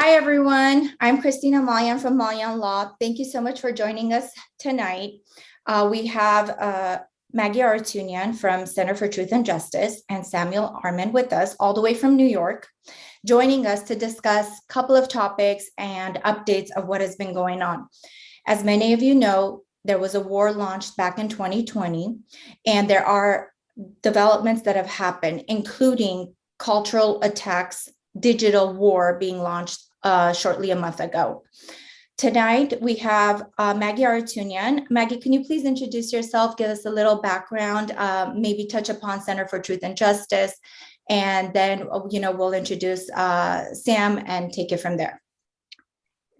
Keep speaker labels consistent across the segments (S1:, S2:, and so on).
S1: Hi, everyone. I'm Christina Malyan from Malyan Law. Thank you so much for joining us tonight. We have Maggie Arutunyan from Center for Truth and Justice and Samuel Arman with us all the way from New York, joining us to discuss a couple of topics and updates of what has been going on. As many of you know, there was a war launched back in 2020, and there are developments that have happened, including cultural attacks, digital war being launched shortly a month ago. Tonight, we have Maggie Arutunyan. Maggie, can you please introduce yourself, give us a little background, maybe touch upon Center for Truth and Justice, and then we'll introduce Sam and take it from there.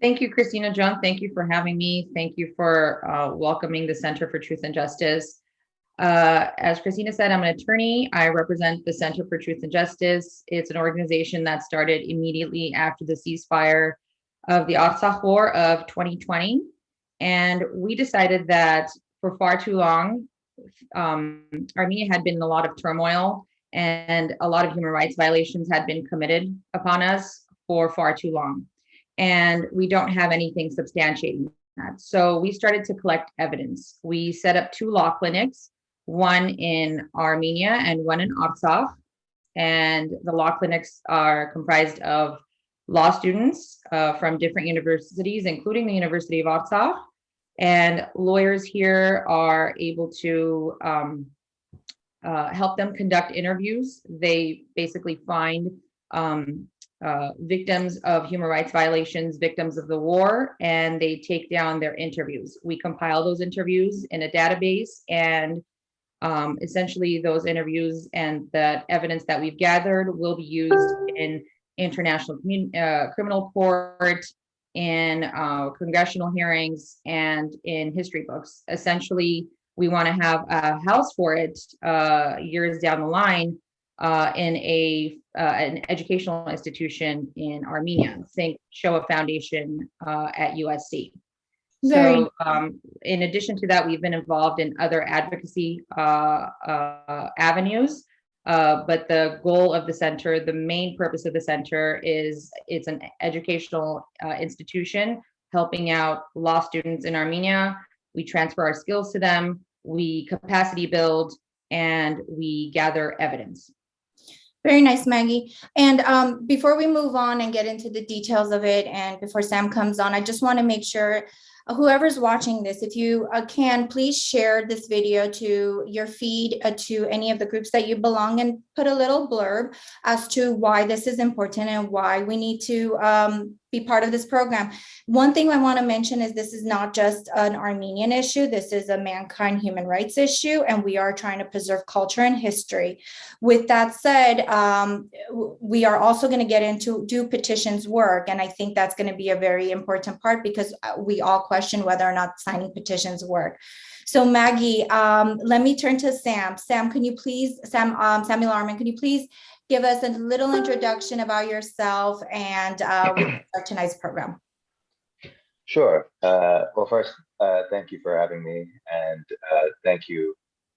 S2: Thank you, Christina. John, thank you for having me. Thank you for welcoming the Center for Truth and Justice. As Christina said, I'm an attorney. I represent the Center for Truth and Justice. It's an organization that started immediately after the ceasefire of the Artsakh War of 2020. And we decided that for far too long, Armenia had been in a lot of turmoil and a lot of human rights violations had been committed upon us for far too long. And we don't have anything substantiating that. So we started to collect evidence. We set up 2 law clinics, one in Armenia and one in Artsakh. And the law clinics are comprised of law students from different universities, including the University of Artsakh. And lawyers here are able to help them conduct interviews. They basically find victims of human rights violations, victims of the war, and they take down their interviews. We compile those interviews in a database, and essentially those interviews and the evidence that we've gathered will be used in international criminal court, in congressional hearings, and in history books. Essentially, we want to have a house for it years down the line in an educational institution in Armenia. Think Shoah Foundation at USC. So in addition to that, we've been involved in other advocacy avenues, but the goal of the center, the main purpose of the center is it's an educational institution helping out law students in Armenia. We transfer our skills to them, we capacity build, and we gather evidence.
S1: Very nice, Maggie. And before we move on and get into the details of it, and before Sam comes on, I just want to make sure whoever's watching this, if you can, please share this video to your feed, to any of the groups that you belong, and put a little blurb as to why this is important and why we need to be part of this program. One thing I want to mention is this is not just an Armenian issue. This is a mankind human rights issue, and we are trying to preserve culture and history. With that said, we are also going to get into do petitions work, and I think that's going to be a very important part because we all question whether or not signing petitions work. So Maggie, let me turn to Sam. Sam, can you please, Samuel Arman, can you please give us a little introduction about yourself and we can start tonight's program?
S3: Sure. Well, first, thank you for having me, and thank you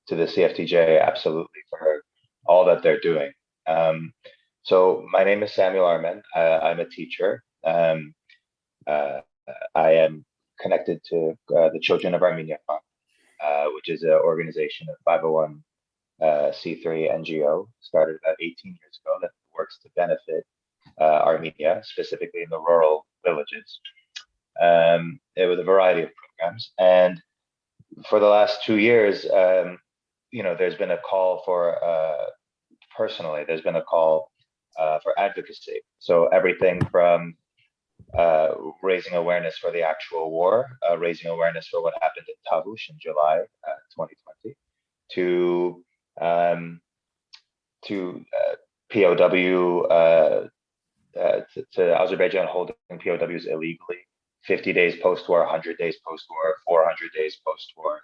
S3: to the CFTJ, absolutely, for all that they're doing. So my name is Samuel Arman. I'm a teacher. I am connected to the Children of Armenia Fund, which is an organization, a 501c3 NGO, started about 18 years ago, that works to benefit Armenia, specifically in the rural villages, with a variety of programs. And for the last 2 years, there's been a call for, personally, there's been a call for advocacy. So everything from raising awareness for the actual war, raising awareness for what happened in Tavush in July 2020, to POW, to Azerbaijan holding POWs illegally, 50 days post-war, 100 days post-war, 400 days post-war.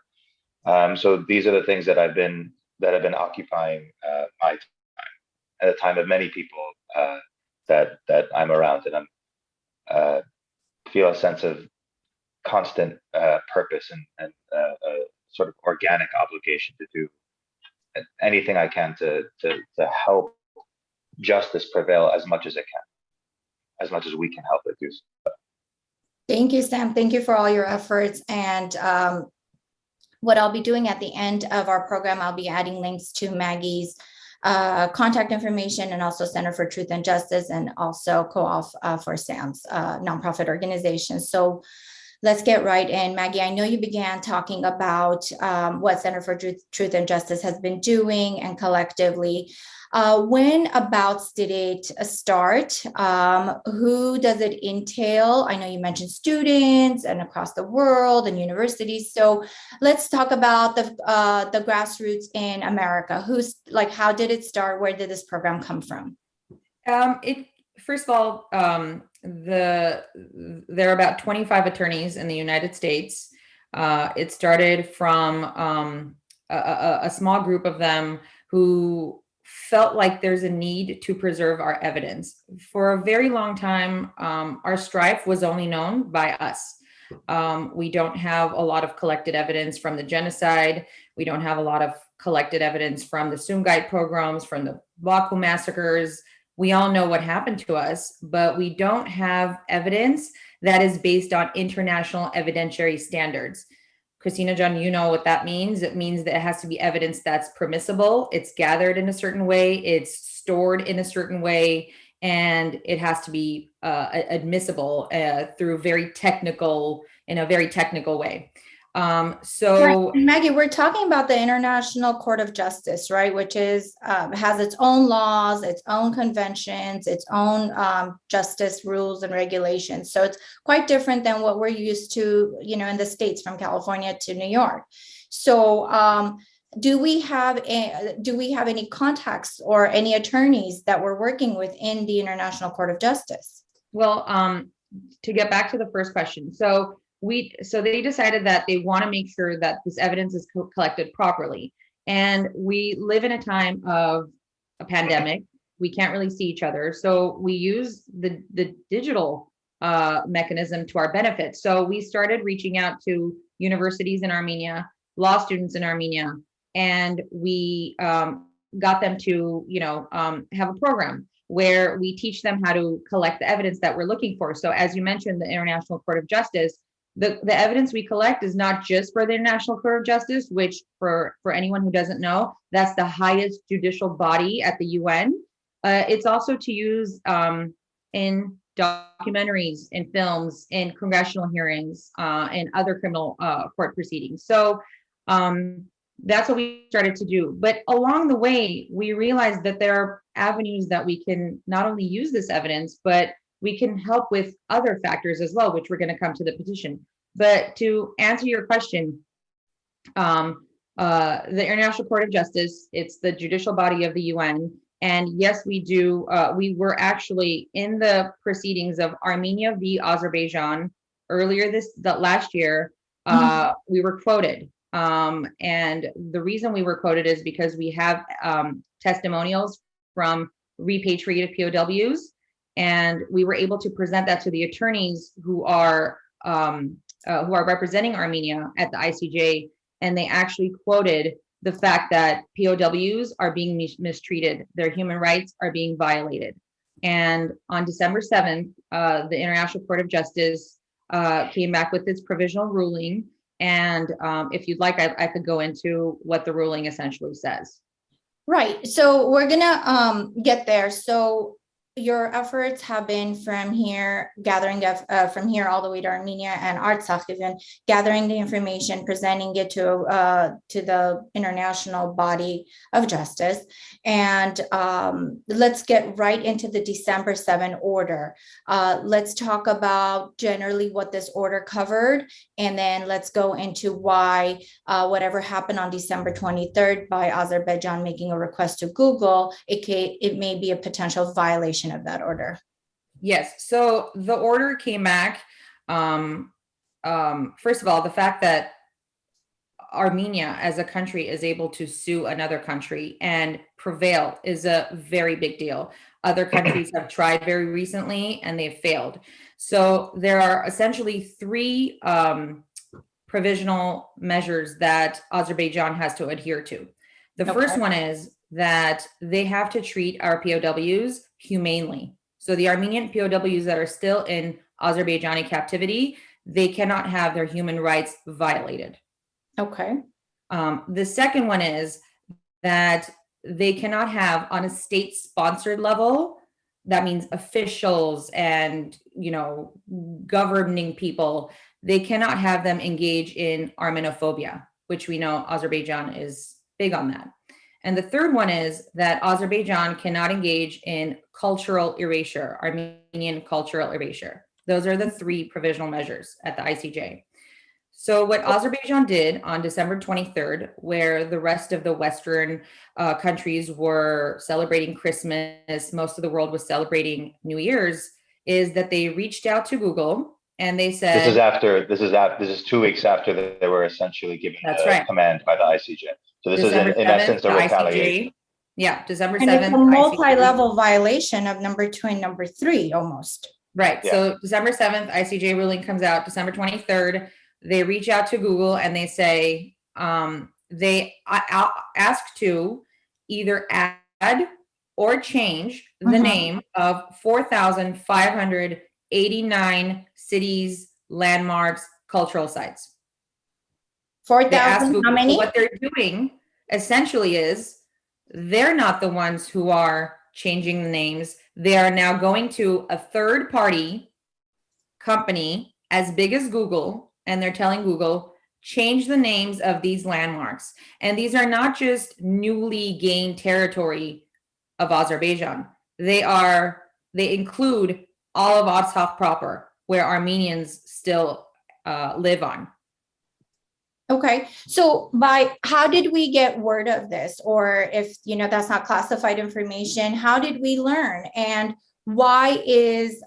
S3: So these are the things that have been occupying my time, at the time of many people that I'm around, and I'm feel a sense of constant purpose and a sort of organic obligation to do anything I can to help justice prevail as much as it as much as we can help it do so.
S1: Thank you, Sam. Thank you for all your efforts. And what I'll be doing at the end of our program, I'll be adding links to Maggie's contact information, and also Center for Truth and Justice, and also co-op for Sam's nonprofit organization. So let's get right in. Maggie, I know you began talking about what Center for Truth and Justice has been doing and collectively. When abouts did it start? Who does it entail? I know you mentioned students and across the world and universities. So let's talk about the grassroots in America. How did it start? Where did this program come from?
S2: First of all, there are about 25 attorneys in the United States. It started from a small group of them who felt like there's a need to preserve our evidence. For a very long time, our strife was only known by us. We don't have a lot of collected evidence from the genocide. We don't have a lot of collected evidence from the Sumgait pogroms, from the Baku massacres. We all know what happened to us, but we don't have evidence that is based on international evidentiary standards. Christina, John, you know what that means. It means that it has to be evidence that's permissible. It's gathered in a certain way. It's stored in a certain way, and it has to be admissible through in a very technical way.
S1: Right. Maggie, we're talking about the International Court of Justice, right? Which is has its own laws, its own conventions, its own justice rules and regulations. So it's quite different than what we're used to, in the States, from California to New York. So do we have any contacts or any attorneys that we're working with in the International Court of Justice?
S2: Well, to get back to the first question, so they decided that they want to make sure that this evidence is collected properly. And we live in a time of a pandemic. We can't really see each other. So we use the digital mechanism to our benefit. So we started reaching out to universities in Armenia, law students in Armenia, and we got them to, have a program where we teach them how to collect the evidence that we're looking for. So as you mentioned, the International Court of Justice, the evidence we collect is not just for the International Court of Justice, which for anyone who doesn't know, that's the highest judicial body at the UN. It's also to use in documentaries, in films, in congressional hearings, and other criminal court proceedings. So that's what we started to do. But along the way, we realized that there are avenues that we can not only use this evidence, but we can help with other factors as well, which we're going to come to the petition. But to answer your question, the International Court of Justice, it's the judicial body of the UN. And yes, we do. We were actually in the proceedings of Armenia v. Azerbaijan earlier last year. We were quoted. And the reason we were quoted is because we have testimonials from repatriated POWs. And we were able to present that to the attorneys who are representing Armenia at the ICJ, and they actually quoted the fact that POWs are being mistreated, their human rights are being violated. And on December 7th, the International Court of Justice came back with its provisional ruling. And if you'd like, I could go into what the ruling essentially says.
S1: Right. So we're gonna get there. So your efforts have been from here, gathering from here all the way to Armenia and Artsakh, even gathering the information, presenting it to the international body of justice. And let's get right into the December 7 order. Let's talk about generally what this order covered, and then let's go into why whatever happened on December 23rd by Azerbaijan making a request to Google, it may be a potential violation of that order.
S2: Yes. So the order came back. First of all, the fact that Armenia as a country is able to sue another country and prevail is a very big deal. Other countries have tried very recently and they've failed. So there are essentially three provisional measures that Azerbaijan has to adhere to. The first one is that they have to treat our POWs humanely. So the Armenian POWs that are still in Azerbaijani captivity, they cannot have their human rights violated.
S1: Okay.
S2: The second one is that they cannot have on a state-sponsored level, that means officials and, governing people, they cannot have them engage in Armenophobia, which we know Azerbaijan is big on that. And the third one is that Azerbaijan cannot engage in cultural erasure, Armenian cultural erasure. Those are the three provisional measures at the ICJ. So what Azerbaijan did on December 23rd, where the rest of the Western countries were celebrating Christmas, most of the world was celebrating New Year's, is that they reached out to Google and they said—
S3: This is 2 weeks after they were essentially given the command by the ICJ. So this
S2: December
S3: is in
S2: 7th,
S3: essence a retaliation.
S2: ICJ, yeah, December 7th.
S1: And it's a multi-level violation of number 2 and number 3 almost.
S2: Right.
S3: Yeah.
S2: So December 7th, ICJ ruling comes out. December 23rd, they reach out to Google and they say they ask to either add or change the name of 4,589 cities, landmarks, cultural sites.
S1: 4,000, how many?
S2: What they're doing essentially is they're not the ones who are changing the names. They are now going to a third party company as big as Google, and they're telling Google, change the names of these landmarks. And these are not just newly gained territory of Azerbaijan. They include all of Artsakh proper, where Armenians still live on.
S1: Okay, so how did we get word of this? Or if, that's not classified information, how did we learn? And why is,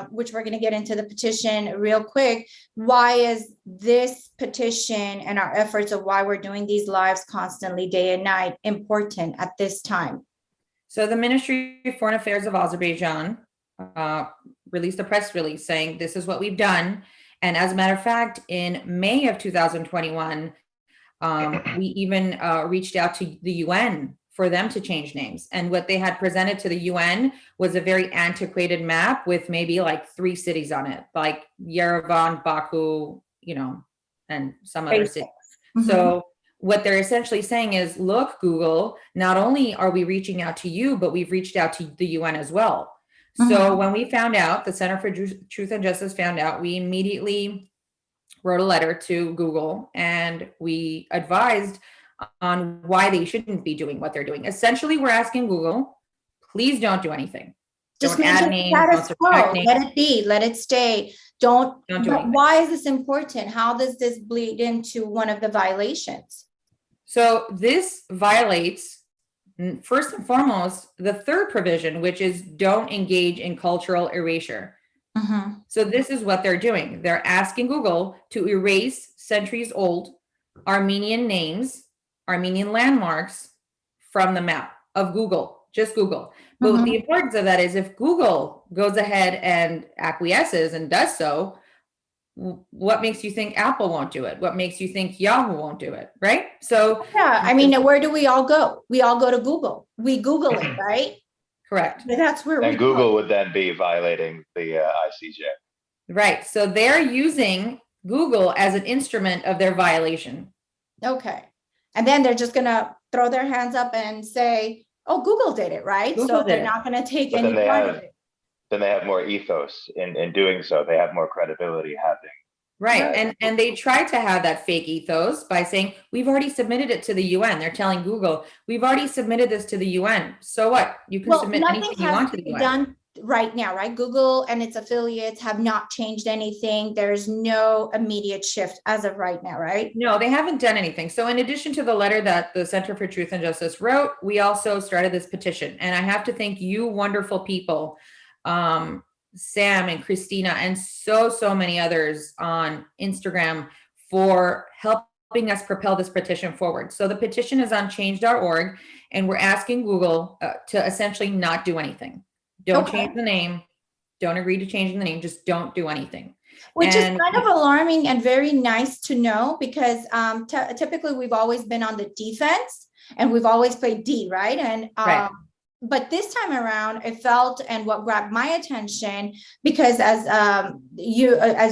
S1: which we're going to get into the petition real quick, why is this petition and our efforts of why we're doing these lives constantly day and night important at this time?
S2: So the Ministry of Foreign Affairs of Azerbaijan released a press release saying this is what we've done. And as a matter of fact, in May of 2021, we even reached out to the UN for them to change names. And what they had presented to the UN was a very antiquated map with maybe like 3 cities on it, like Yerevan, Baku, and some other cities. So what they're essentially saying is, look, Google, not only are we reaching out to you, but we've reached out to the UN as well. So when we found out, the Center for Truth and Justice found out, we immediately wrote a letter to Google and we advised on why they shouldn't be doing what they're doing. Essentially, we're asking Google, please don't do anything.
S1: Just
S2: don't add names,
S1: status quo. Let it be, let it stay. Don't do anything. Why is this important? How does this bleed into one of the violations?
S2: So this violates, first and foremost, the third provision, which is don't engage in cultural erasure. So this is what they're doing. They're asking Google to erase centuries old Armenian names, Armenian landmarks from the map of Google, just Google. But the importance of that is if Google goes ahead and acquiesces and does so, what makes you think Apple won't do it? What makes you think Yahoo won't do it? Right? So
S1: yeah, I mean, where do we all go? We all go to Google. We Google it, right?
S2: Correct.
S1: But that's where
S3: and Google would then be violating the ICJ.
S2: Right. So they're using Google as an instrument of their violation.
S1: Okay. And then they're just going to throw their hands up and say, oh, Google did it, right? So they're not going to take any part of it.
S3: Then they have more ethos in doing so. They have more credibility having.
S2: Right. And they try to have that fake ethos by saying, we've already submitted it to the UN. They're telling Google, we've already submitted this to the UN. So what? You can submit anything you want to the UN.
S1: Done right now, right? Google and its affiliates have not changed anything. There's no immediate shift as of right now, right?
S2: No, they haven't done anything. So in addition to the letter that the Center for Truth and Justice wrote, we also started this petition. And I have to thank you wonderful people, Sam and Christina and so many others on Instagram for helping us propel this petition forward. So the petition is on change.org and we're asking Google to essentially not do anything. Don't change the name. Don't agree to changing the name. Just don't do anything.
S1: Which is kind of alarming and very nice to know because typically we've always been on the defense and we've always played D, right? And but this time around, it felt, and what grabbed my attention, because as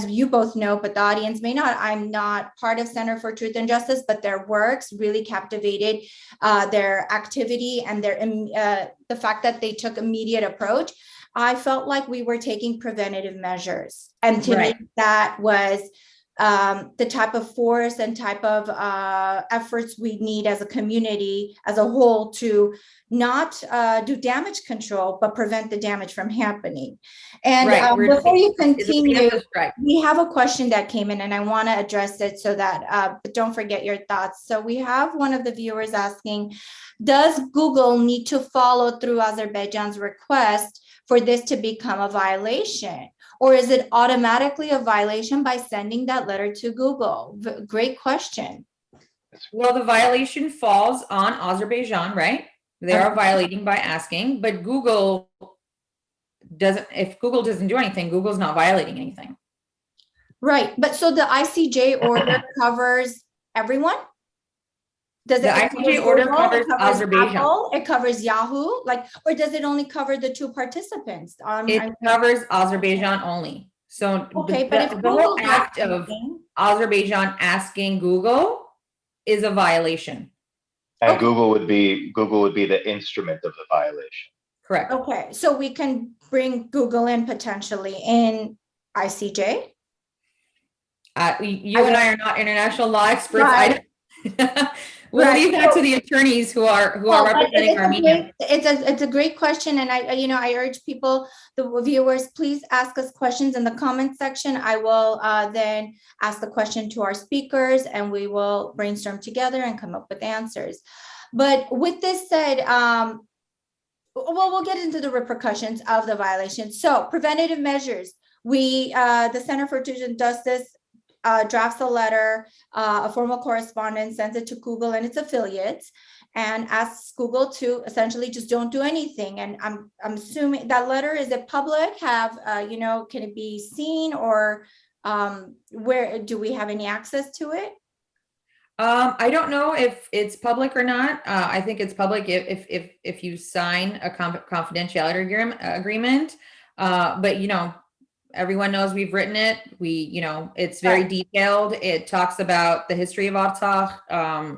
S1: you both know, but the audience may not, I'm not part of Center for Truth and Justice, but their works really captivated, their activity and the fact that they took immediate approach. I felt like we were taking preventative measures, and to me, that was the type of force and type of efforts we need as a community as a whole to not do damage control, but prevent the damage from happening. And before you continue, we have a question that came in and I want to address it so that, but don't forget your thoughts. So we have one of the viewers asking, does Google need to follow through Azerbaijan's request for this to become a violation? Or is it automatically a violation by sending that letter to Google? Great question.
S2: Well, the violation falls on Azerbaijan, right? They are violating by asking, but Google doesn't, if Google doesn't do anything, Google's not violating anything.
S1: Right, but so the ICJ order covers everyone? Does
S2: the ICJ order covers Azerbaijan?
S1: Apple, it covers Yahoo, like, or does it only cover the two participants?
S2: It covers Azerbaijan only. So
S1: okay, but if
S2: the whole act of Azerbaijan asking Google is a violation.
S3: And okay. Google would be the instrument of the violation.
S2: Correct.
S1: Okay, so we can bring Google in potentially in ICJ.
S2: You and I are not international law experts.
S1: Right.
S2: We'll leave that to the attorneys who are representing Armenia.
S1: It's a great question, and I urge people, the viewers, please ask us questions in the comment section. I will then ask the question to our speakers, and we will brainstorm together and come up with answers. But with this said, we'll get into the repercussions of the violation. So preventative measures. The Center for Truth and Justice drafts a letter, a formal correspondence, sends it to Google and its affiliates, and asks Google to essentially just don't do anything. And I'm assuming that letter, is it public? Can it be seen, or where do we have any access to it?
S2: I don't know if it's public or not. I think it's public if you sign a confidentiality agreement. But everyone knows we've written it. It's very detailed. It talks about the history of Artsakh.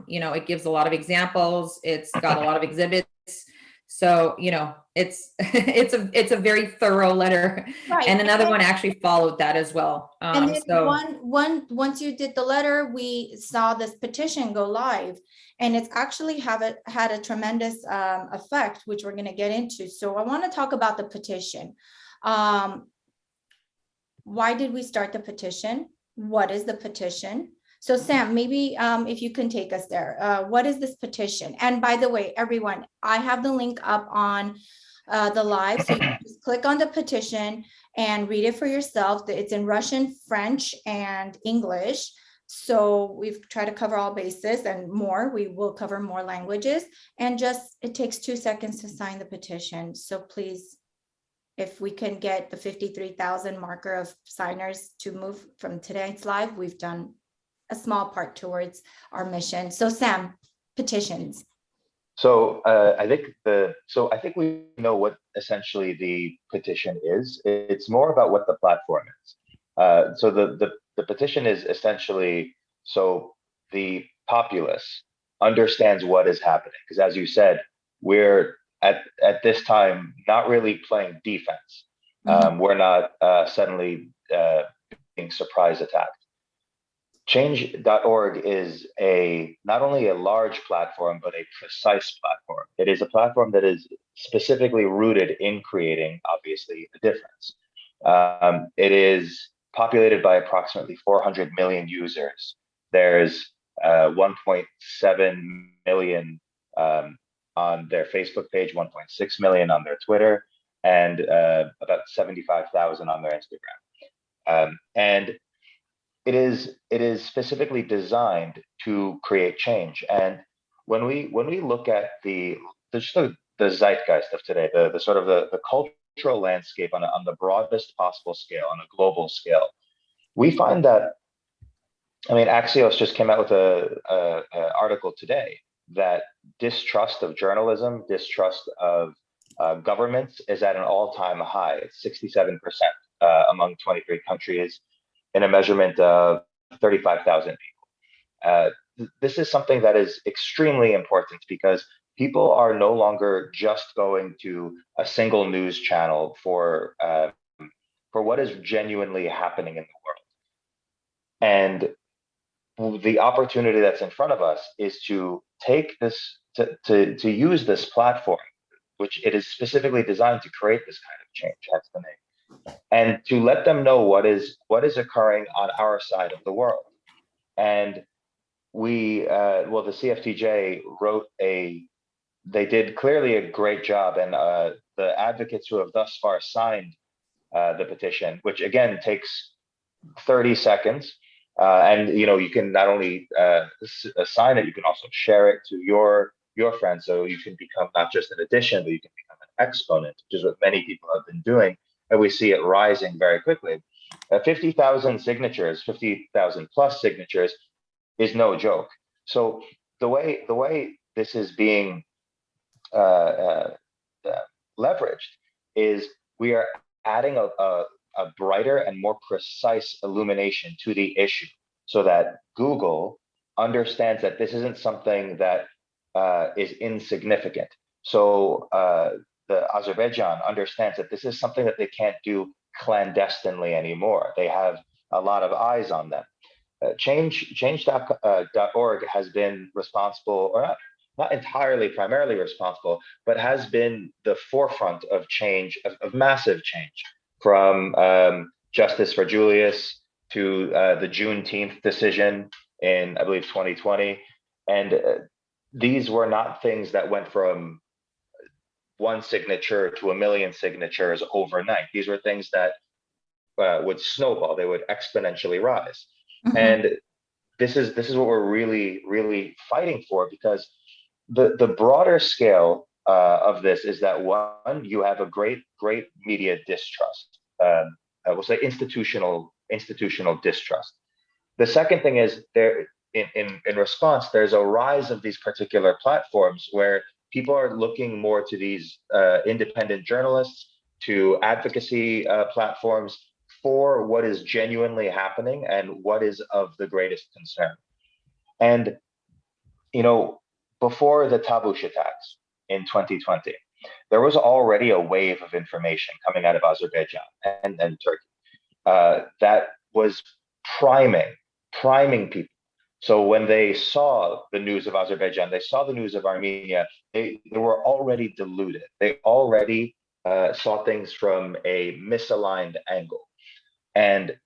S2: It gives a lot of examples. It's got a lot of exhibits. So, it's a very thorough letter. Right. And another one actually followed that as well.
S1: And then once you did the letter, we saw this petition go live, and it's actually had a tremendous effect, which we're going to get into. So I want to talk about the petition. Why did we start the petition? What is the petition? So Sam, maybe if you can take us there. What is this petition? And by the way, everyone, I have the link up on the live. So you can just click on the petition and read it for yourself. It's in Russian, French, and English. So we've tried to cover all bases and more. We will cover more languages. And it takes 2 seconds to sign the petition. So please, if we can get the 53,000 marker of signers to move from tonight's live, we've done a small part towards our mission. So Sam, petitions.
S3: So I think we know what essentially the petition is. It's more about what the platform is. So the petition is essentially so the populace understands what is happening, because as you said, we're at this time not really playing defense. We're not suddenly being surprise attacked. Change.org is not only a large platform, but a precise platform. It is a platform that is specifically rooted in creating, obviously, a difference. It is populated by approximately 400 million users. There's 1.7 million on their Facebook page, 1.6 million on their Twitter, and about 75,000 on their Instagram. And it is specifically designed to create change. And when we look at the zeitgeist of today, the sort of the cultural landscape on the broadest possible scale, on a global scale, we find that, Axios just came out with a article today that distrust of journalism, distrust of governments is at an all-time high. It's 67% among 23 countries in a measurement of 35,000 people. This is something that is extremely important because people are no longer just going to a single news channel for what is genuinely happening in the world. And the opportunity that's in front of us is to take this, to use this platform, which it is specifically designed to create this kind of change, that's the name, and to let them know what is occurring on our side of the world. And we, well, the CFTJ they did clearly a great job, and the advocates who have thus far signed the petition, which again takes 30 seconds, and you can not only sign it, you can also share it to your friends, so you can become not just an addition, but you can become an exponent, which is what many people have been doing, and we see it rising very quickly. 50,000 signatures, 50,000 plus signatures, is no joke. So the way this is being leveraged is we are adding a brighter and more precise illumination to the issue, so that Google understands that this isn't something that is insignificant. So the Azerbaijan understands that this is something that they can't do clandestinely anymore. They have a lot of eyes on them. Change.org has been responsible, or not entirely primarily responsible, but has been the forefront of change, of massive change, from Justice for Julius to the Juneteenth decision in, I believe, 2020. And these were not things that went from one signature to a million signatures overnight. These were things that would snowball, they would exponentially rise. Mm-hmm. And this is what we're really fighting for, because the broader scale of this is that, one, you have a great media distrust. I will say institutional distrust. The second thing is, there in response, there's a rise of these particular platforms where people are looking more to these independent journalists, to advocacy platforms, for what is genuinely happening and what is of the greatest concern. And before the Tabush attacks in 2020, there was already a wave of information coming out of Azerbaijan and Turkey that was priming people. So when they saw the news of Azerbaijan, they saw the news of Armenia, they were already deluded. They already saw things from a misaligned angle. And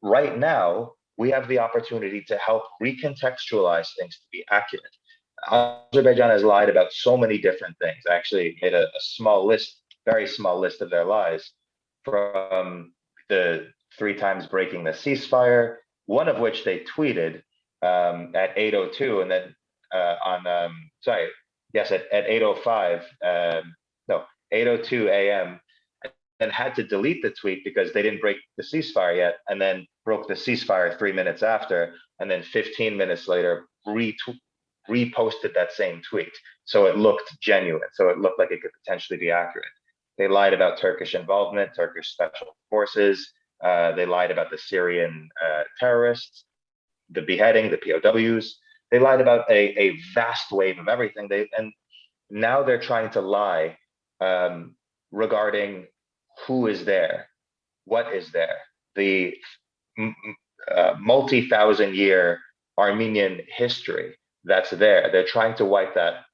S3: right now, we have the opportunity to help recontextualize things to be accurate. Azerbaijan has lied about so many different things. I actually made a very small list of their lies, from the 3 times breaking the ceasefire, one of which they tweeted at 8:02, and then at 8:05, 8:02 a.m., and had to delete the tweet because they didn't break the ceasefire yet, and then broke the ceasefire 3 minutes after, and then 15 minutes later reposted that same tweet. So it looked genuine. So it looked like it could potentially be accurate. They lied about Turkish involvement, Turkish special forces. They lied about the Syrian terrorists, the beheading, the POWs. They lied about a vast wave of everything. And now they're trying to lie regarding who is there, what is there, the multi-thousand-year Armenian history that's there. They're trying to wipe that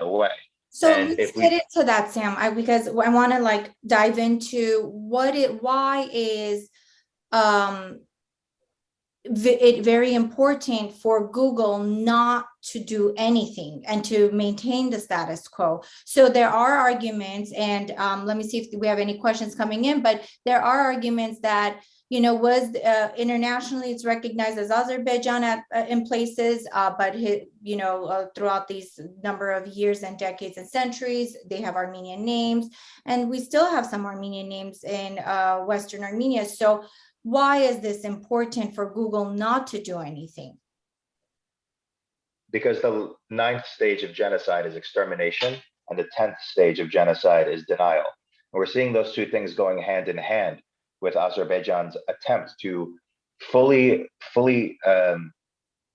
S3: away.
S1: So let's get into that, Sam, because I want to dive into why is it very important for Google not to do anything and to maintain the status quo. So there are arguments, and let me see if we have any questions coming in, but there are arguments that, was internationally it's recognized as Azerbaijan in places, but throughout these number of years and decades and centuries, they have Armenian names, and we still have some Armenian names in Western Armenia. So why is this important for Google not to do anything?
S3: Because the 9th stage of genocide is extermination, And the 10th stage of genocide is denial. And we're seeing those two things going hand in hand with Azerbaijan's attempt to fully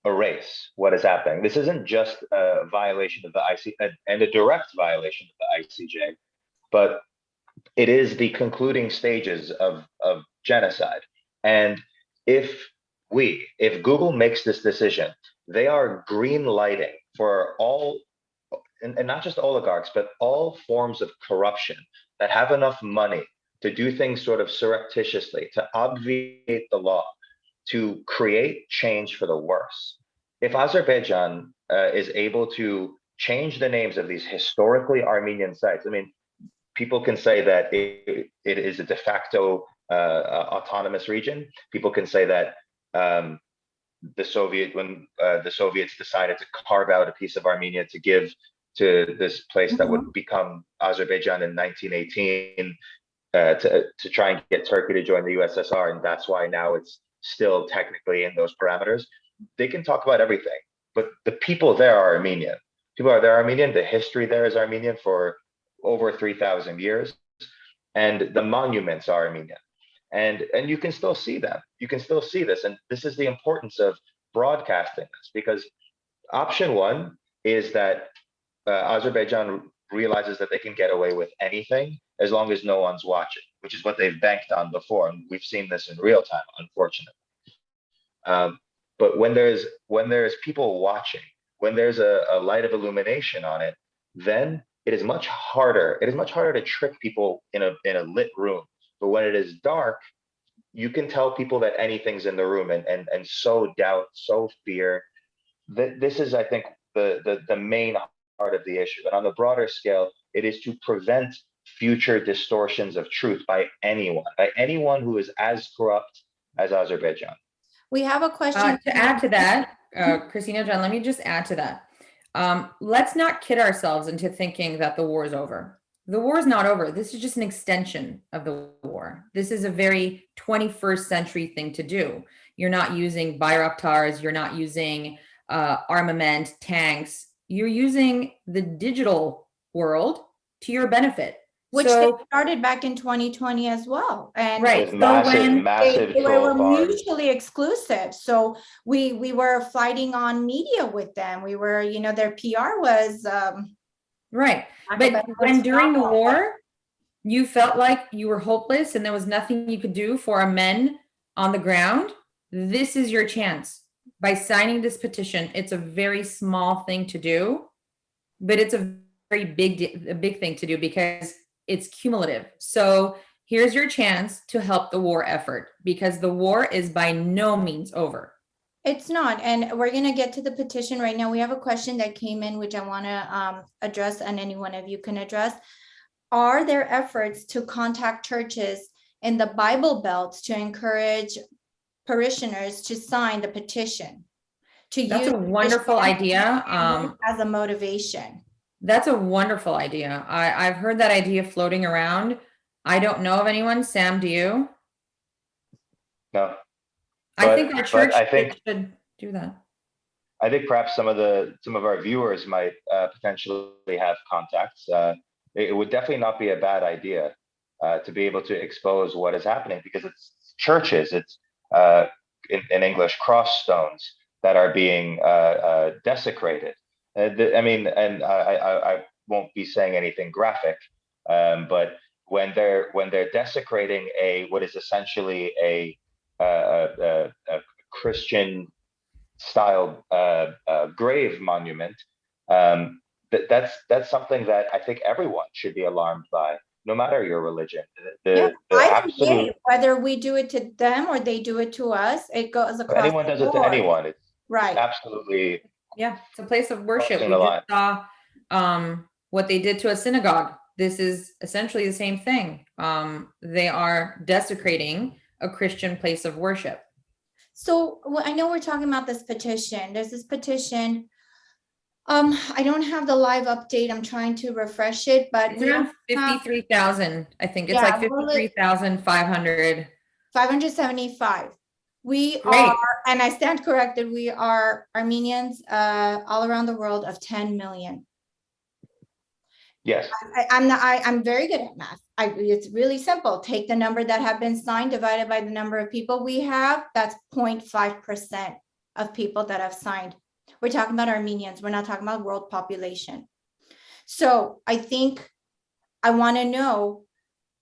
S3: erase what is happening. This isn't just a violation of the ICJ and a direct violation of the ICJ, but it is the concluding stages of genocide. And if Google makes this decision, they are green lighting for all, and not just oligarchs, but all forms of corruption that have enough money to do things sort of surreptitiously, to obviate the law, to create change for the worse. If Azerbaijan is able to change the names of these historically Armenian sites, I mean, people can say that it is a de facto autonomous region. People can say that when the Soviets decided to carve out a piece of Armenia to give to this place that would become Azerbaijan in 1918 to try and get Turkey to join the USSR, and that's why now it's still technically in those parameters. They can talk about everything, but the people there are Armenian. People are there Armenian. The history there is Armenian for over 3,000 years, and the monuments are Armenian, and you can still see them. You can still see this, and this is the importance of broadcasting this, because option one is that Azerbaijan realizes that they can get away with anything as long as no one's watching, which is what they've banked on before, and we've seen this in real time, unfortunately. But when there's people watching, when there's a light of illumination on it, then it is much harder. It is much harder to trick people in a lit room. But when it is dark, you can tell people that anything's in the room and sow doubt, sow fear. This is, I think, the main part of the issue. And on the broader scale, it is to prevent future distortions of truth by anyone who is as corrupt as Azerbaijan.
S1: We have a question.
S2: To add to that, Christina, John, let me just add to that. Let's not kid ourselves into thinking that the war is over. The war is not over. This is just an extension of the war. This is a very 21st century thing to do. You're not using Bayraktars, you're not using armament, tanks. You're using the digital world to your benefit.
S1: Which they started back in 2020 as well. And
S2: right.
S3: So massive
S1: they were
S3: bars.
S1: mutually exclusive. So we were fighting on media with them. We were, their PR was
S2: right. But when during the war, you felt like you were hopeless and there was nothing you could do for our men on the ground, this is your chance. By signing this petition, it's a very small thing to do, but it's a very big thing to do because it's cumulative. So here's your chance to help the war effort, because the war is by no means over.
S1: It's not. And we're going to get to the petition right now. We have a question that came in, which I want to address, and any one of you can address. Are there efforts to contact churches in the Bible Belt to encourage parishioners to sign the petition?
S2: That's a wonderful idea.
S1: As a motivation.
S2: That's a wonderful idea. I've heard that idea floating around. I don't know of anyone. Sam, do you?
S3: No.
S2: I think our church should do that.
S3: I think perhaps some of our viewers might potentially have contacts. It would definitely not be a bad idea to be able to expose what is happening, because it's churches, it's in English, cross stones that are being desecrated. I won't be saying anything graphic, but when they're desecrating what is essentially a Christian style grave monument, that's something that I think everyone should be alarmed by, no matter your religion.
S1: Whether we do it to them or they do it to us, it goes across.
S3: Anyone does it to anyone. It's
S1: right.
S3: Absolutely.
S2: Yeah, it's a place of worship. We just saw what they did to a synagogue. This is essentially the same thing. They are desecrating a Christian place of worship.
S1: So I know we're talking about this petition. There's this petition. I don't have the live update. I'm trying to refresh it, but
S2: it's around 53,000. I think it's like 53,500.
S1: 575. We are, and I stand corrected, we are Armenians all around the world of 10 million.
S3: Yes.
S1: I'm very good at math. It's really simple. Take the number that have been signed divided by the number of people we have. That's 0.5% of people that have signed. We're talking about Armenians. We're not talking about world population. So I think I want to know,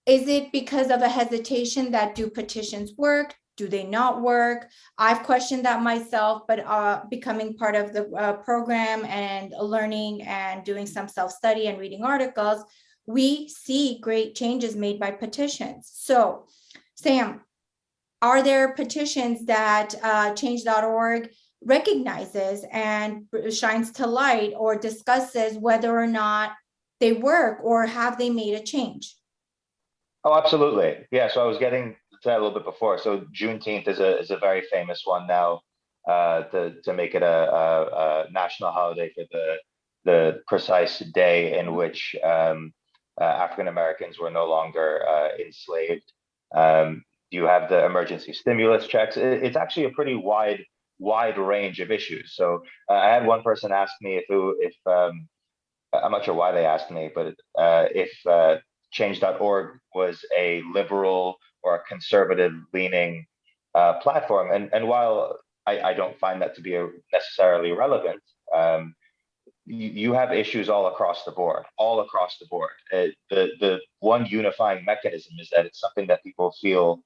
S1: is it because of a hesitation that do petitions work? Do they not work? I've questioned that myself, but becoming part of the program and learning and doing some self-study and reading articles, we see great changes made by petitions. So, Sam, are there petitions that change.org recognizes and shines to light or discusses whether or not they work, or have they made a change?
S3: Oh, absolutely. Yeah. So I was getting to that a little bit before. So Juneteenth is a very famous one now, to make it a national holiday for the precise day in which African Americans were no longer enslaved. You have the emergency stimulus checks. It's actually a pretty wide range of issues. So I had one person ask me if I'm not sure why they asked me, but if change.org was a liberal or a conservative leaning platform. And while I don't find that to be necessarily relevant, you have issues all across the board. The one unifying mechanism is that it's something that people feel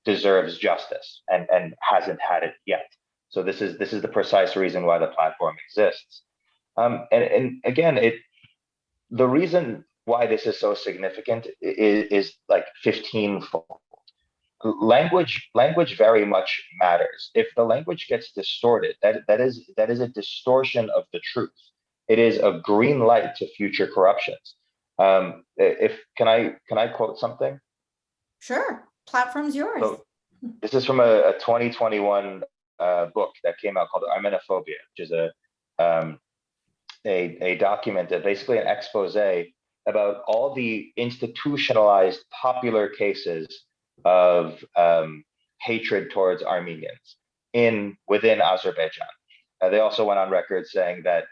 S3: deserves justice and hasn't had it yet. So this is the precise reason why the platform exists. And again, the reason why this is so significant is like 15-fold. Language very much matters. If the language gets distorted, that is a distortion of the truth. It is a green light to future corruptions. Can I quote something?
S1: Sure, platform's yours.
S3: So this is from a 2021 book that came out called Armenophobia, which is a document that basically an expose about all the institutionalized popular cases of hatred towards Armenians within Azerbaijan. They also went on record saying that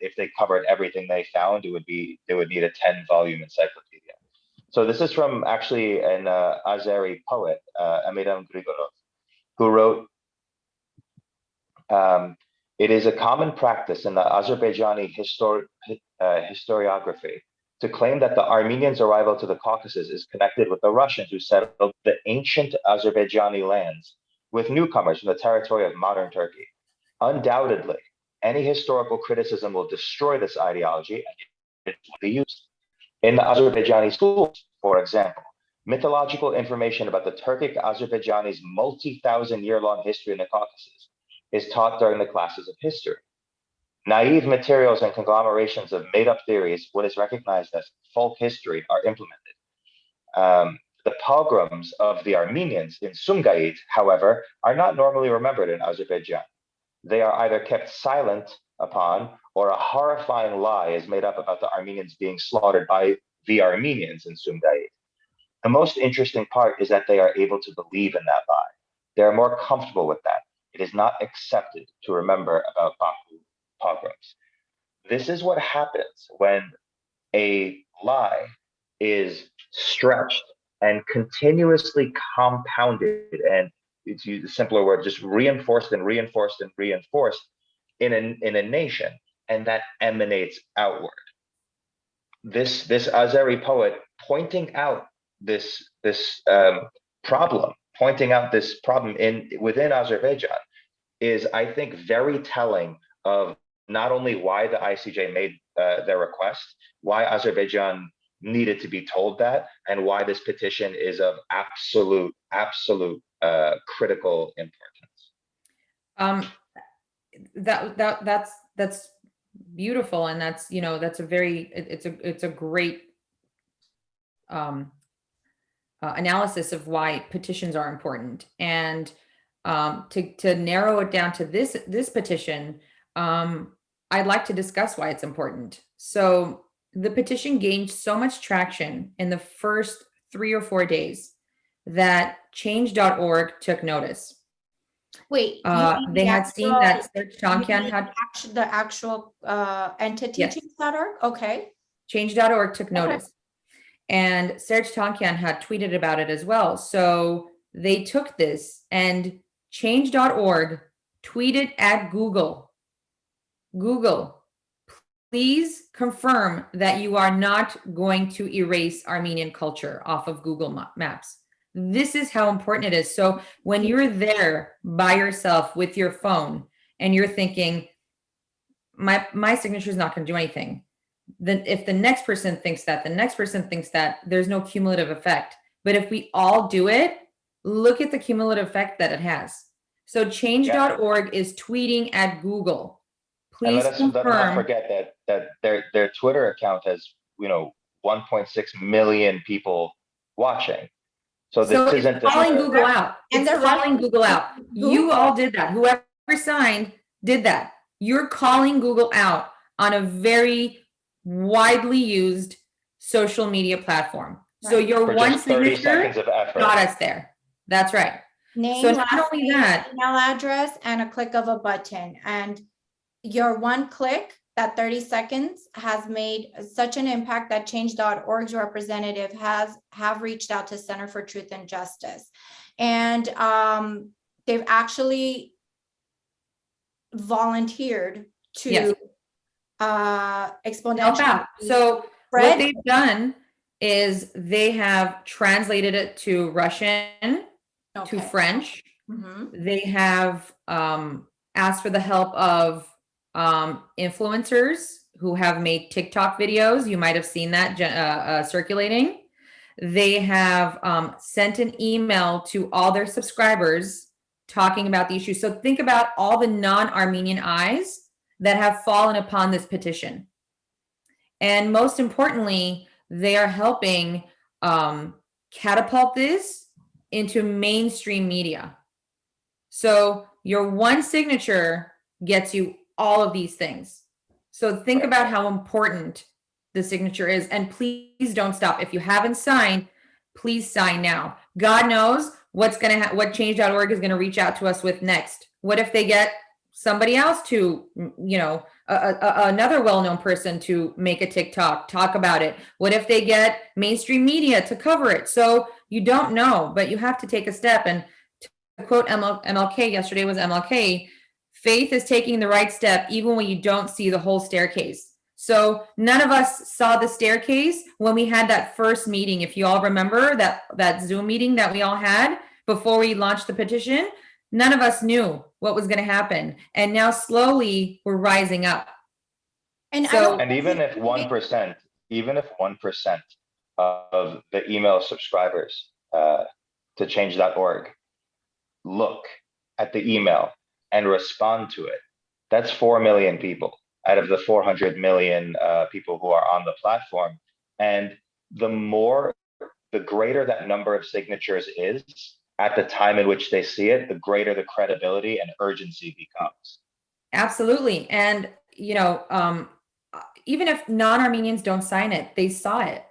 S3: if they covered everything they found, they would need a 10-volume encyclopedia. So this is from actually an Azeri poet, Amiram Grigorov, who wrote, it is a common practice in the Azerbaijani historiography to claim that the Armenians' arrival to the Caucasus is connected with the Russians who settled the ancient Azerbaijani lands with newcomers from the territory of modern Turkey. Undoubtedly, any historical criticism will destroy this ideology and it will be used. In the Azerbaijani schools, for example, mythological information about the Turkic Azerbaijanis' multi-thousand-year-long history in the Caucasus is taught during the classes of history. Naive materials and conglomerations of made-up theories, what is recognized as folk history, are implemented. The pogroms of the Armenians in Sumgait, however, are not normally remembered in Azerbaijan. They are either kept silent upon, or a horrifying lie is made up about the Armenians being slaughtered by the Armenians in Sumgait. The most interesting part is that they are able to believe in that lie. They are more comfortable with that. It is not accepted to remember about Baku pogroms. This is what happens when a lie is stretched and continuously compounded, and to use a simpler word, just reinforced and reinforced and reinforced in a nation, and that emanates outward. This Azeri poet pointing out this problem within Azerbaijan is, I think, very telling of not only why the ICJ made their request, why Azerbaijan needed to be told that, and why this petition is of absolute critical importance.
S2: That's beautiful, and that's it's a great analysis of why petitions are important. And to narrow it down to this petition, I'd like to discuss why it's important. So the petition gained so much traction in the first 3 or 4 days that change.org took notice.
S1: Wait,
S2: they had seen that Search Tonkan had
S1: the actual entity,
S2: yes.
S1: change.org? Okay.
S2: Change.org took notice. And Serge Tankian had tweeted about it as well. So they took this, and Change.org tweeted at Google, please confirm that you are not going to erase Armenian culture off of Google Maps. This is how important it is. So when you're there by yourself with your phone and you're thinking, my signature is not going to do anything, then if the next person thinks that, the next person thinks that, there's no cumulative effect. But if we all do it, look at the cumulative effect that it has. So change.org is tweeting at Google. Please
S3: let's
S2: confirm.
S3: not forget that their Twitter account has 1.6 million people watching. So this isn't
S2: calling Google out.
S1: And
S2: it's calling Google out. You all did that. Whoever signed did that. You're calling Google out on a very widely used social media platform. So your
S3: for
S2: one
S3: just 30
S2: signature
S3: seconds of effort
S2: got us there. That's right.
S1: Name,
S2: So
S1: last
S2: not only
S1: name,
S2: that,
S1: email address, and a click of a button. And your one click, that 30 seconds, has made such an impact that change.org's representative have reached out to Center for Truth and Justice. And they've actually volunteered to exponentially
S2: help out. So what they've done is they have translated it to Russian, to French. They have asked for the help of influencers who have made TikTok videos. You might have seen that circulating. They have sent an email to all their subscribers talking about the issue. So think about all the non-Armenian eyes that have fallen upon this petition. And most importantly, they are helping catapult this into mainstream media. So your one signature gets you all of these things. So think about how important the signature is, and please don't stop. If you haven't signed, please sign now. God knows what's going to what change.org is going to reach out to us with next. What if they get somebody else to, another well-known person to make a TikTok, talk about it? What if they get mainstream media to cover it? So you don't know, but you have to take a step. And to quote MLK, yesterday was MLK, faith is taking the right step even when you don't see the whole staircase. So none of us saw the staircase when we had that first meeting. If you all remember that Zoom meeting that we all had before we launched the petition, none of us knew what was going to happen. And now slowly we're rising up.
S3: And even if 1% of the email subscribers to change.org look at the email and respond to it, that's 4 million people out of the 400 million people who are on the platform. And the greater that number of signatures is at the time in which they see it, the greater the credibility and urgency becomes.
S2: Absolutely. And, even if non-Armenians don't sign it, they saw it.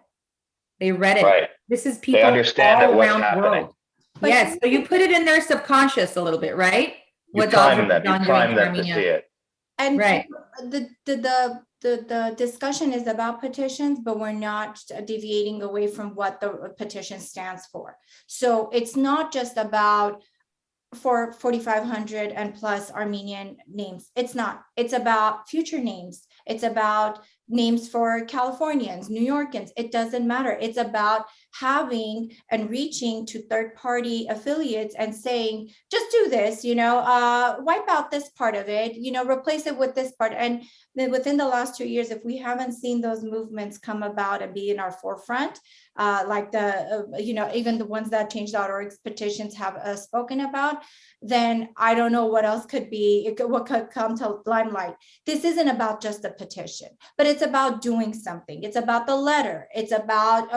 S2: They read it. Right. This is people
S3: they understand
S2: all around
S3: the
S2: world. Yes. So you put it in their subconscious a little bit, right?
S3: You prime them to see it.
S1: And
S2: right.
S1: The discussion is about petitions, but we're not deviating away from what the petition stands for. So it's not just about for 4,500 and plus Armenian names. It's not. It's about future names. It's about names for Californians, New Yorkers. It doesn't matter. It's about having and reaching to third-party affiliates and saying, just do this, wipe out this part of it, replace it with this part. And then within the last 2 years, if we haven't seen those movements come about and be in our forefront, like even the ones that change.org's petitions have spoken about, then I don't know what else what could come to limelight. This isn't about just a petition, but it's about doing something. It's about the letter. It's about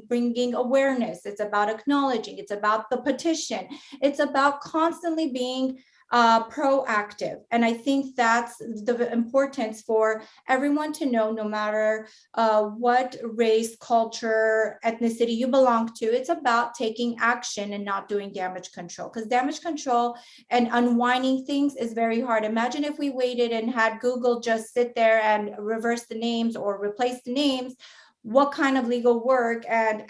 S1: bringing awareness. It's about acknowledging. It's about the petition. It's about constantly being proactive. And I think that's the importance for everyone to know, no matter what race, culture, ethnicity you belong to. It's about taking action and not doing damage control, because damage control and unwinding things is very hard. Imagine if we waited and had Google just sit there and reverse the names or replace the names, what kind of legal work and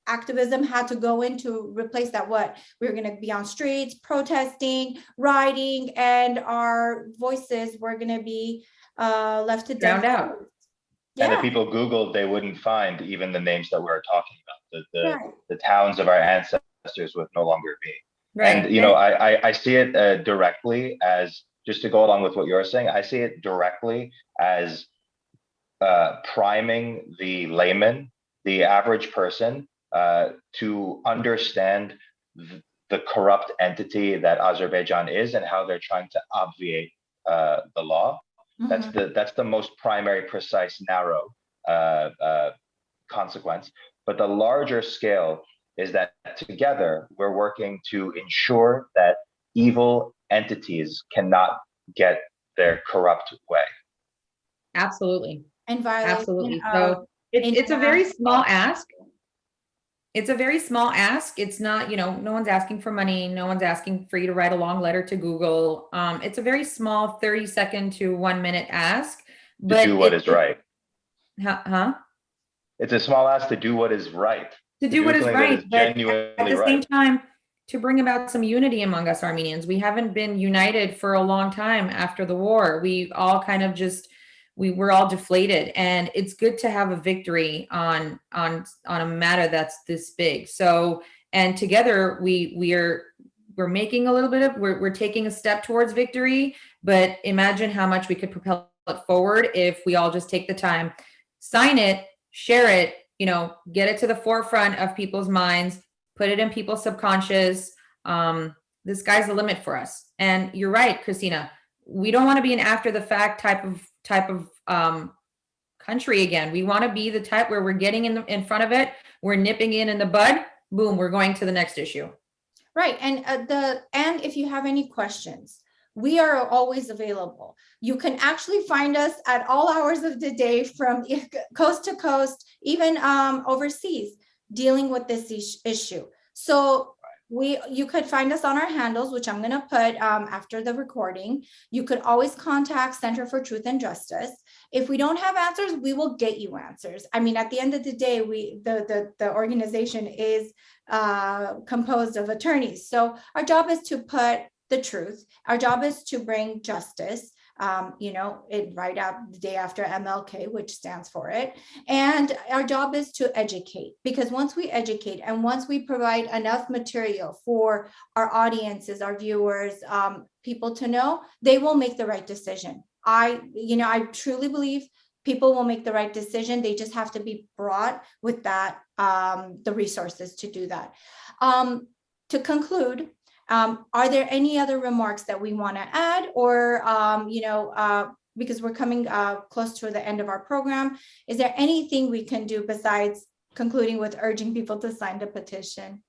S1: activism had to go in to replace that. What we were going to be on streets protesting, rioting, and our voices were going to be left to
S2: Drowned out.
S3: And
S1: Yeah,
S3: if people Googled, they wouldn't find even the names that we're talking about.
S1: right.
S3: The towns of our ancestors would no longer be.
S2: Right.
S3: And, you know, I see it directly as, just to go along with what you're saying, I see it directly as priming the layman, the average person, to understand the corrupt entity that Azerbaijan is and how they're trying to obviate the law. That's the most primary, precise, narrow consequence. But the larger scale is that together we're working to ensure that evil entities cannot get their corrupt way.
S2: Absolutely.
S1: And violation
S2: Absolutely.
S1: of
S2: So it's a very small
S1: international-
S2: ask. It's a very small ask. It's not, you know, no one's asking for money. No one's asking for you to write a long letter to Google. It's a very small 30-second to 1 minute ask. But
S3: To do what is right.
S2: Huh?
S3: It's a small ask to do what is right.
S2: To do what is
S3: something that
S2: right,
S3: is
S2: but at
S3: genuinely
S2: the same
S3: right.
S2: time, to bring about some unity among us Armenians. We haven't been united for a long time after the war. We all kind of just, we were all deflated, and it's good to have a victory on a matter that's this big. So, and together we're making a little bit of, we're taking a step towards victory, but imagine how much we could propel it forward if we all just take the time, sign it, share it, you know, get it to the forefront of people's minds, put it in people's subconscious. The sky's the limit for us. And you're right, Christina, we don't want to be an after the fact type of country again. We want to be the type where we're getting in front of it, we're nipping in the bud, boom, we're going to the next issue.
S1: Right. And and if you have any questions, we are always available. You can actually find us at all hours of the day, from coast to coast, even overseas, dealing with this issue. So you could find us on our handles, which I'm going to put after the recording. You could always contact Center for Truth and Justice. If we don't have answers, we will get you answers. I mean, at the end of the day, the organization is composed of attorneys. So our job is to put the truth. Our job is to bring justice. Right out the day after MLK, which stands for it. And our job is to educate, because once we educate and once we provide enough material for our audiences, our viewers, people to know, they will make the right decision. I truly believe people will make the right decision. They just have to be brought with that, the resources to do that. To conclude, are there any other remarks that we want to add, or, because we're coming close to the end of our program, is there anything we can do besides concluding with urging people to sign the petition?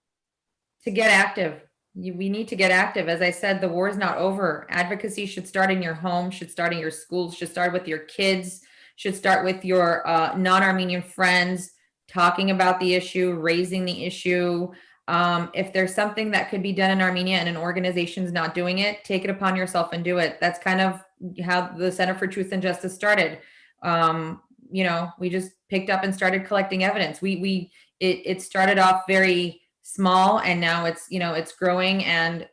S2: To get active. We need to get active. As I said, the war is not over. Advocacy should start in your home, should start in your schools, should start with your kids, should start with your non-Armenian friends, talking about the issue, raising the issue. If there's something that could be done in Armenia and an organization's not doing it, take it upon yourself and do it. That's kind of how the Center for Truth and Justice started. We just picked up and started collecting evidence. It started off very small, and now it's growing, and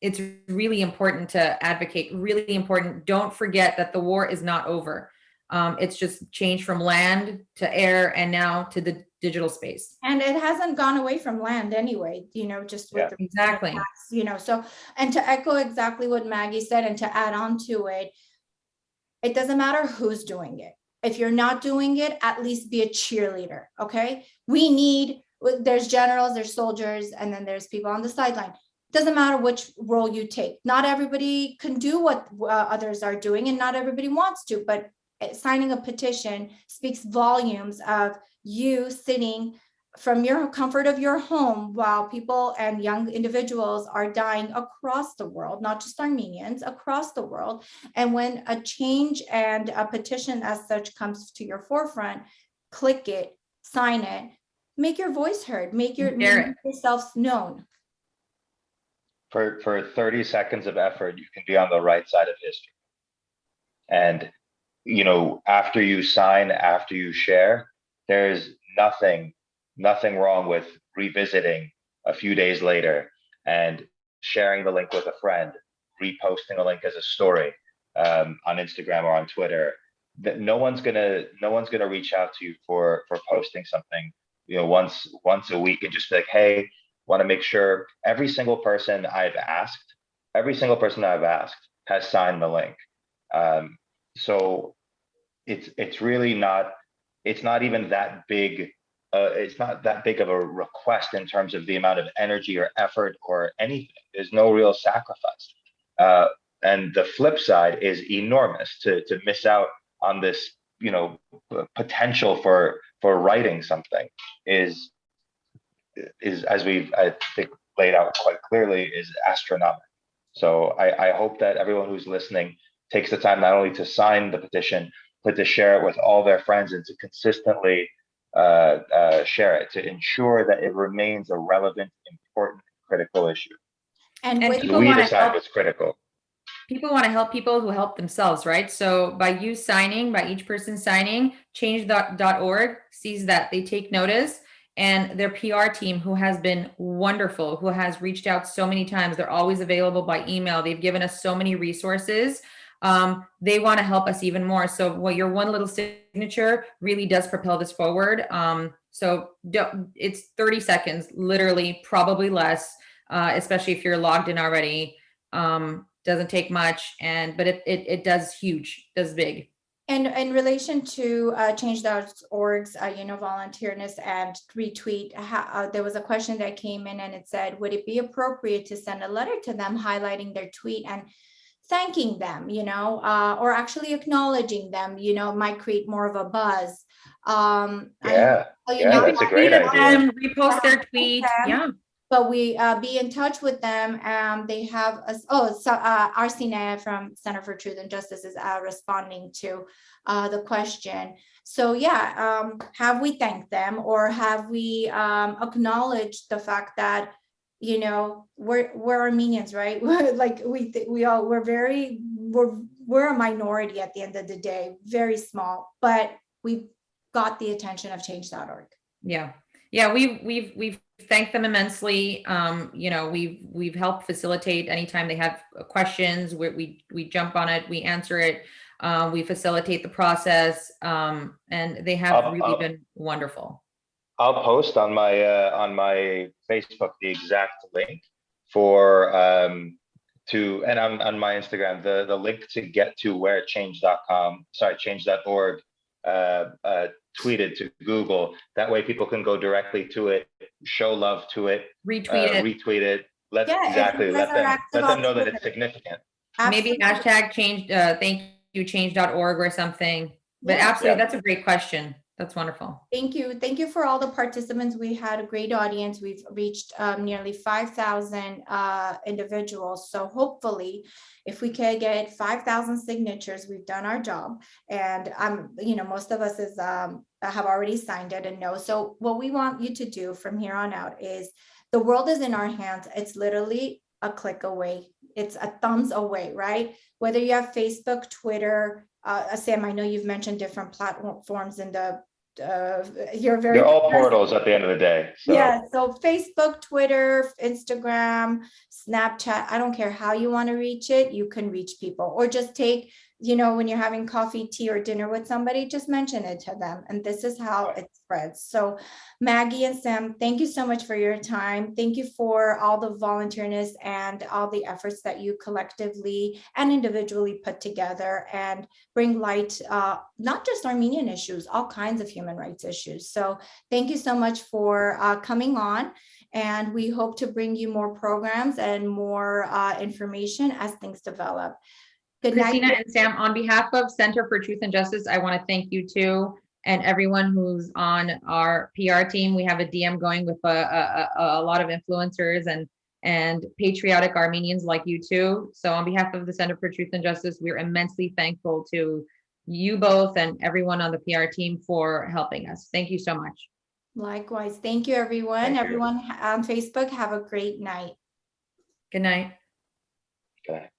S2: it's really important to advocate, really important. Don't forget that the war is not over. It's just changed from land to air and now to the digital space.
S1: And it hasn't gone away from land anyway, just with
S2: exactly.
S1: So, and to echo exactly what Maggie said, and to add on to it, it doesn't matter who's doing it. If you're not doing it, at least be a cheerleader. Okay. There's generals, there's soldiers, and then there's people on the sideline. Doesn't matter which role you take. Not everybody can do what others are doing, and not everybody wants to, but signing a petition speaks volumes of you sitting from your comfort of your home, while people and young individuals are dying across the world, not just Armenians, across the world. And when a change and a petition as such comes to your forefront, click it, sign it, make your voice heard, make yourselves known.
S3: For 30 seconds of effort, you can be on the right side of history. And, you know, after you sign, after you share, there's nothing wrong with revisiting a few days later and sharing the link with a friend, reposting a link as a story on Instagram or on Twitter. That no one's gonna reach out to you for posting something, you know, once a week and just be like, hey, want to make sure every single person I've asked has signed the link. So it's really not, it's not even that big. It's not that big of a request in terms of the amount of energy or effort or anything. There's no real sacrifice. And the flip side is enormous to miss out on this, you know, potential for writing something is as we've, I think, laid out quite clearly, is astronomical. So I hope that everyone who's listening takes the time not only to sign the petition, but to share it with all their friends and to consistently share it, to ensure that it remains a relevant, important, critical issue.
S2: And
S3: we decide what's critical.
S2: People want to help people who help themselves, right? So by you signing, by each person signing, change.org sees that, they take notice, and their PR team, who has been wonderful, who has reached out so many times, they're always available by email. They've given us so many resources. They want to help us even more. So your one little signature really does propel this forward. So it's 30 seconds, literally, probably less, especially if you're logged in already. Doesn't take much, but it does big.
S1: And in relation to change.org's, volunteerness and retweet, there was a question that came in and it said, would it be appropriate to send a letter to them highlighting their tweet and thanking them, or actually acknowledging them, might create more of a buzz.
S3: That's a great idea.
S2: Repost their tweet. Yeah.
S1: But we be in touch with them. They have Arsine from Center for Truth and Justice is responding to the question. So have we thanked them, or have we acknowledged the fact that we're Armenians, right? We're a minority at the end of the day, very small, but we've got the attention of change.org.
S2: Yeah, we've thanked them immensely. We've helped facilitate anytime they have questions. We jump on it, we answer it, we facilitate the process, and they have really been wonderful.
S3: I'll post on my Facebook the exact link for and on my Instagram the link to get to where change.org tweeted to Google. That way people can go directly to it, show love to it, retweet it. Let them know that it's significant.
S2: Absolutely. Maybe hashtag change, thank you change.org or something. But absolutely, that's a great question. That's wonderful.
S1: Thank you. Thank you for all the participants. We had a great audience. We've reached nearly 5,000 individuals. So hopefully, if we can get 5,000 signatures, we've done our job. And most of us have already signed it and know. So what we want you to do from here on out is, the world is in our hands. It's literally a click away. It's a thumbs away, right? Whether you have Facebook, Twitter, Sam, I know you've mentioned different platforms in the they're
S3: all portals at the end of the day. So.
S1: Yeah, so Facebook, Twitter, Instagram, Snapchat, I don't care how you want to reach it, you can reach people. Or just take, when you're having coffee, tea, or dinner with somebody, just mention it to them. And this is how it spreads. So Maggie and Sam, thank you so much for your time. Thank you for all the volunteerness and all the efforts that you collectively and individually put together and bring light, not just Armenian issues, all kinds of human rights issues. So thank you so much for coming on. And we hope to bring you more programs and more information as things develop. Good
S2: Christina
S1: night.
S2: and Sam, on behalf of Center for Truth and Justice, I want to thank you too. and everyone who's on our PR team. We have a DM going with a lot of influencers and patriotic Armenians like you too. So on behalf of the Center for Truth and Justice, we're immensely thankful to you both and everyone on the PR team for helping us. Thank you so much.
S1: Likewise. Thank you, everyone.
S3: Thank you.
S1: Everyone on Facebook, have a great night.
S2: Good night.
S3: Good night.